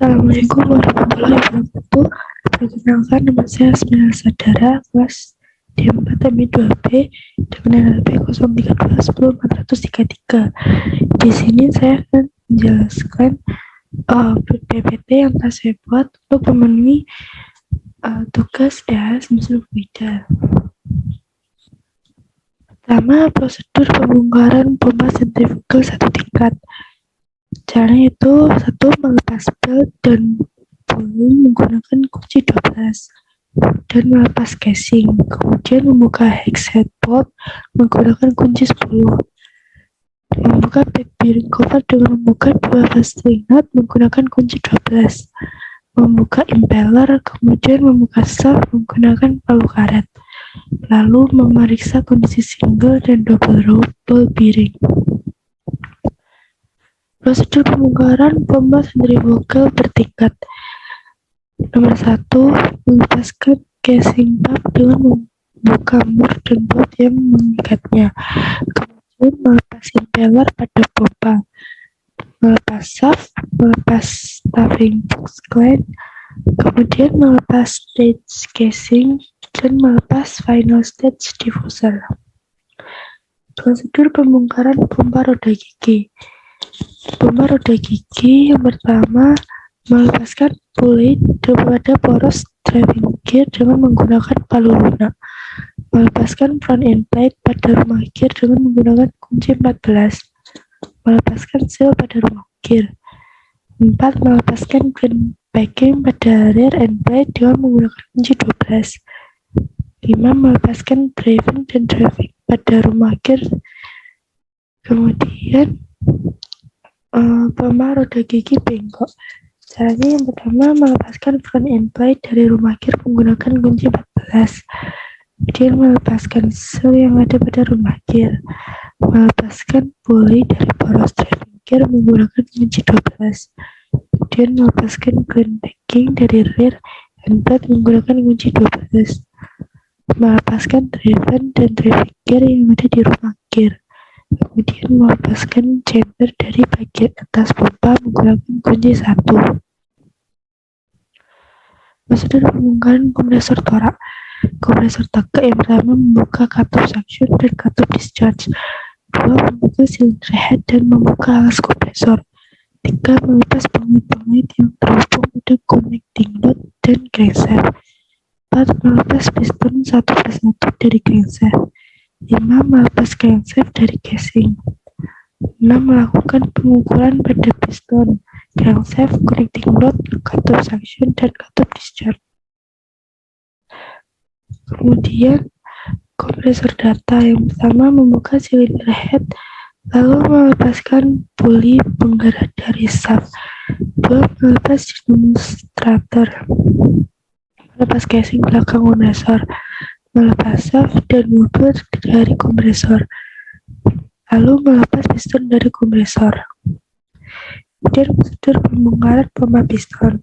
Assalamualaikum warahmatullahi wabarakatuh. Perkenalkan, nama saya Asmial Sadara, kelas D4 MI2B dengan NLP 03210433. Di sini saya akan menjelaskan PPT yang telah saya buat untuk memenuhi tugas semester beda. Pertama, prosedur pembongkaran pompa sentrifugal satu tingkat. Caranya itu satu, melepas belt dan pulley menggunakan kunci 12 dan melepas casing, kemudian membuka hex head bolt menggunakan kunci 10, membuka back bearing cover dengan membuka dua string nut menggunakan kunci 12, membuka impeller, kemudian membuka shaft menggunakan palu karet, lalu memeriksa kondisi single dan double row ball bearing. Prosedur pembongkaran pompa sentrifugal bertingkat. Nomor 1, melepaskan casing pump dengan membuka mur dan bolt yang mengikatnya. Kemudian melepas impeller pada pompa, melepas shaft, melepas stuffing box clamp, kemudian melepas stage casing dan melepas final stage diffuser. Prosedur pembongkaran pompa roda gigi. Pompa roda gigi yang pertama, melepaskan pulley pada poros driving gear dengan menggunakan palu lunak, melepaskan front end plate pada rumah gear dengan menggunakan kunci 14, melepaskan seal pada rumah gear. 4. Melepaskan green packing pada rear end plate dengan menggunakan kunci 12. 5. Melepaskan driving dan driving pada rumah gear. Kemudian pompa roda gigi bengkok. Caranya yang pertama, melepaskan front end plate dari rumah gear menggunakan kunci 14. Kemudian melepaskan seal yang ada pada rumah gear. Melepaskan pulley dari poros driving gear menggunakan kunci 12. Kemudian melepaskan green packing dari rear end plate menggunakan kunci 12. Melepaskan driven dan driving gear yang ada di rumah gear. Kemudian melepaskan chamber dari bagian atas pompa menggunakan kunci 1. Prosedur pembongkaran kompresor torak. Kompresor torak yang pertama, membuka cutoff suction dan cutoff discharge. 2. Membuka cylinder head dan membuka alas kompresor. 3. Melepas pengait-pengait yang terhubung pada connecting rod dan crankshaft. 4. Melepas piston satu persatu dari crankshaft. 5. Melepas crankshaft dari casing. 6. Melakukan pengukuran pada piston, crankshaft, connecting rod, cutoff suction, dan cutoff discharge. Kemudian, kompresor data yang pertama, membuka cylinder head, lalu melepaskan pulley penggerak dari shaft. 2. Melepas demonstrator, melepas casing belakang kompresor, melepas shaft dan motor dari kompresor, lalu melepas piston dari kompresor. Kemudian prosedur pembongkaran pompa piston.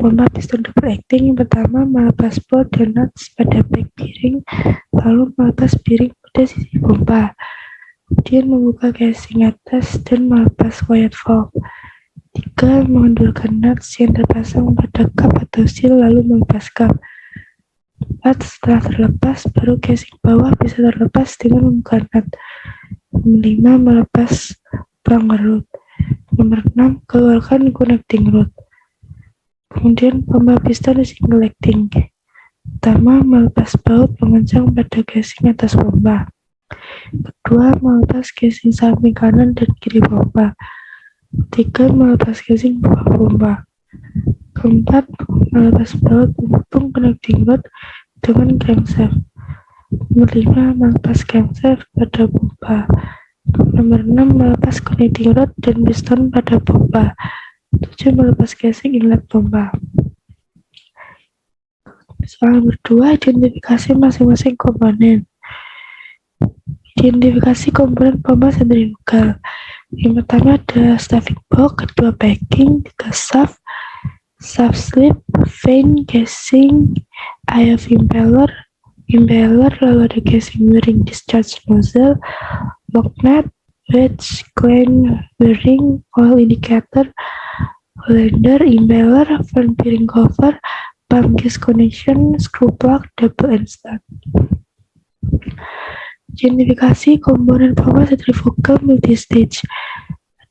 Pompa piston double acting yang pertama, melepas bolt dan nuts pada back bearing, lalu melepas bearing pada sisi pompa. Kemudian membuka casing atas dan melepas wire valve. 3. Mengendurkan nuts yang terpasang pada cup atau seal lalu melepas cup. 4. Setelah terlepas, baru casing bawah bisa terlepas dengan membuka nut. 5. Melepas plunger rod. Nomor 6. Keluarkan connecting rod. Kemudian pompa piston single acting. Pertama, melepas baut pengencang pada casing atas pompa. Kedua, melepas casing samping kanan dan kiri pompa. Ketiga, melepas casing bawah pompa. Keempat, melepas baut penghubung connecting rod dengan crankshaft. Nomor 5, melepas crankshaft pada pompa. Nomor 6, melepas connecting rod dan piston pada pompa. 7. Melepas casing inlet pompa. Soal nomor 2, identifikasi masing-masing komponen. Identifikasi komponen pompa sentrifugal. Yang pertama ada stuffing box, kedua packing, ketiga shaft slip, vane, casing, eye of impeller, lalu ada casing bearing discharge nozzle, lock nut, wedge, clamp bearing, oil indicator, colander, impeller, fan bearing cover, pump gas connection, screw plug, double and stud. Identifikasi komponen pompa centrifugal multistage.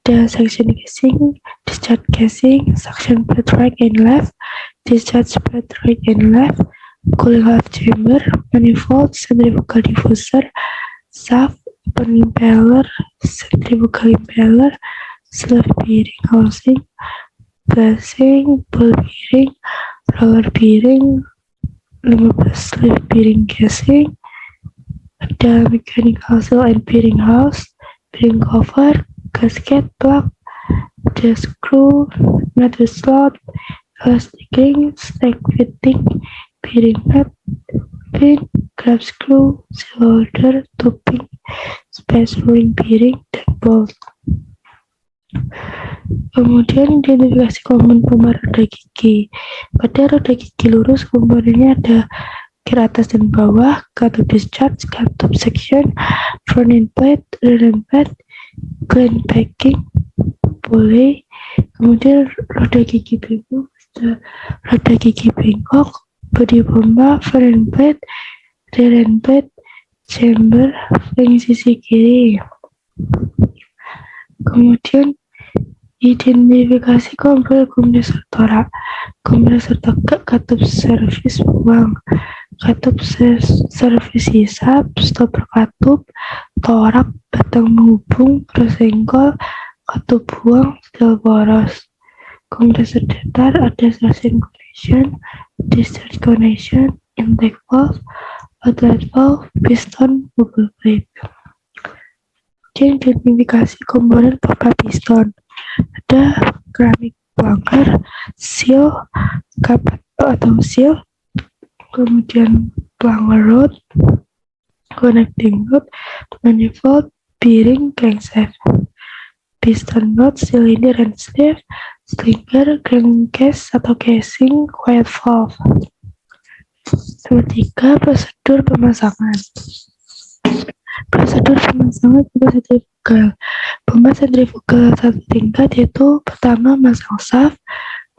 Ada suction casing, discharge casing, suction plate right and left, discharge plate right and left, cooling half chamber, manifold, centrifugal diffuser, shaft, open impeller, centrifugal impeller, sleeve bearing housing, bracing, ball bearing, roller bearing, 15 sleeve bearing casing, ada mechanical seal and bearing house, bearing cover, gasket plug, ada screw, nut with slot, elastic ring, stack fitting, bearing nut, pin, grab screw, seal holder, tubing, space rolling bearing, dan bolt. Kemudian identifikasi komponen pompa roda gigi. Pada roda gigi lurus komponennya ada gear atas dan bawah, katup discharge, katup section, front end plate, rear end plate, gland packing, pulley. Kemudian roda gigi bengkok, roda gigi bengkok, bodi pompa, front end plate, rear end plate, chamber, ring sisi kiri. Kemudian identifikasi kompresor torak, kompresor tegak, katup servis buang, katup servis hisap, stopper katup, torak, batang menghubung, resengkol, katup buang, steel boros. Kompresor datar ada suction connection, discharge connection, intake valve, outlet valve, piston, bubble pipe. Identifikasi komponen pompa piston. Ada keramik plunger, seal, kapat atau seal, kemudian plunger rod, connecting rod, manifold, bearing, crankshaft, piston rod, cylinder and sleeve, slinger, crankcase atau casing, quiet valve. Ketiga, prosedur pemasangan. Prosedur pemasangan pompa sentrifugal. Pompa sentrifugal satu tingkat yaitu pertama masang shaft,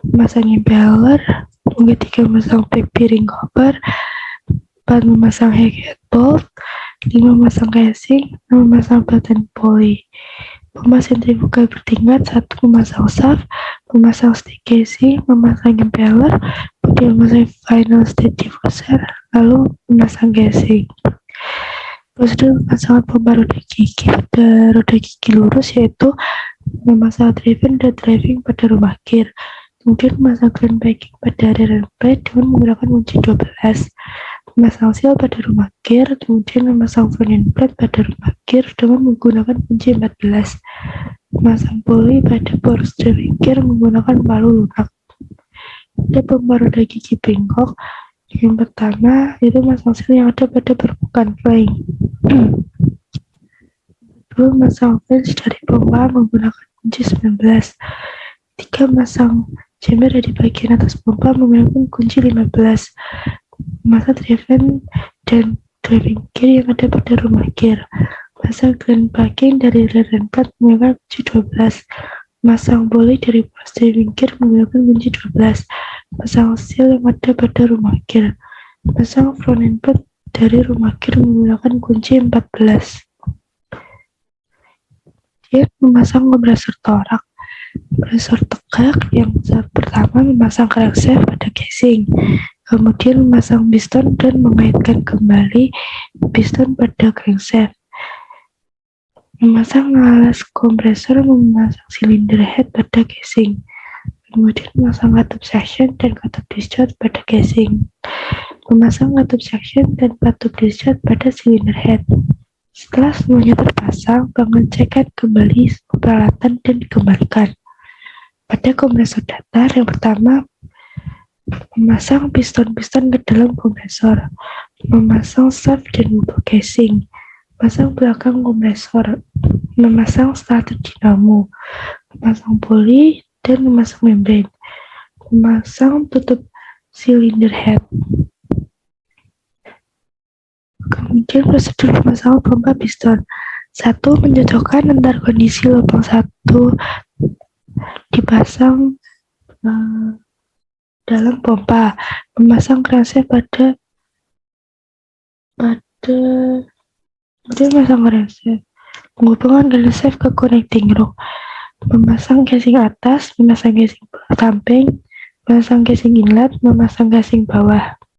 memasang impeller, ketiga memasang back bearing cover, 4 memasang head bolt, 5 memasang casing, 6 memasang belt and pulley. Pompa sentrifugal bertingkat 1 memasang shaft, memasang stick casing, memasang impeller, kemudian memasang final state diffuser, lalu memasang casing. Prosedur pemasangan pompa roda gigi pada roda gigi lurus yaitu memasang driven dan driving pada rumah gear, kemudian memasang gland packing pada rear end plate dengan menggunakan kunci 12, memasang seal pada rumah gear, kemudian memasang front end plate pada rumah gear dengan menggunakan kunci 14, memasang pulley pada power steering gear menggunakan palu lunak. Pada pompa roda gigi bengkok, yang pertama itu masang seal yang ada pada permukaan flange. Kedua, masang flange dari pompa menggunakan kunci 19. 3. Masang chamber di bagian atas pompa menggunakan kunci 15. Masang driven dan driving gear yang ada pada rumah gear. Masang gland packing dari rear end plate menggunakan kunci 12. Masang pulley dari power steering gear menggunakan kunci 12. Pasang seal yang ada pada rumah gear. Pasang front end plate dari rumah gear menggunakan kunci 14. Dia memasang kompresor torak. Kompresor tegak yang pertama memasang crankshaft pada casing, kemudian memasang piston dan mengaitkan kembali piston pada crankshaft. Memasang alas kompresor, memasang silinder head pada casing, kemudian memasang katup section dan katup discharge pada casing. Memasang katup section dan katup discharge pada silinder head. Setelah semuanya terpasang, pengecekan kembali peralatan dan dikembalikan. Pada kompresor datar, yang pertama memasang piston-piston ke dalam kompresor, memasang shaft dan bubble casing, memasang belakang kompresor, memasang starter dinamo, memasang pulley dan memasang membrane, memasang tutup silinder head. Kemudian prosedur pemasangan pompa piston. 1. Mencocokkan antar kondisi lubang 1 dipasang dalam pompa, memasang crankshaft pada kemudian memasang crankshaft, menghubungkan crankshaft ke connecting rod, memasang casing atas, memasang casing samping, memasang casing inlet, memasang casing bawah.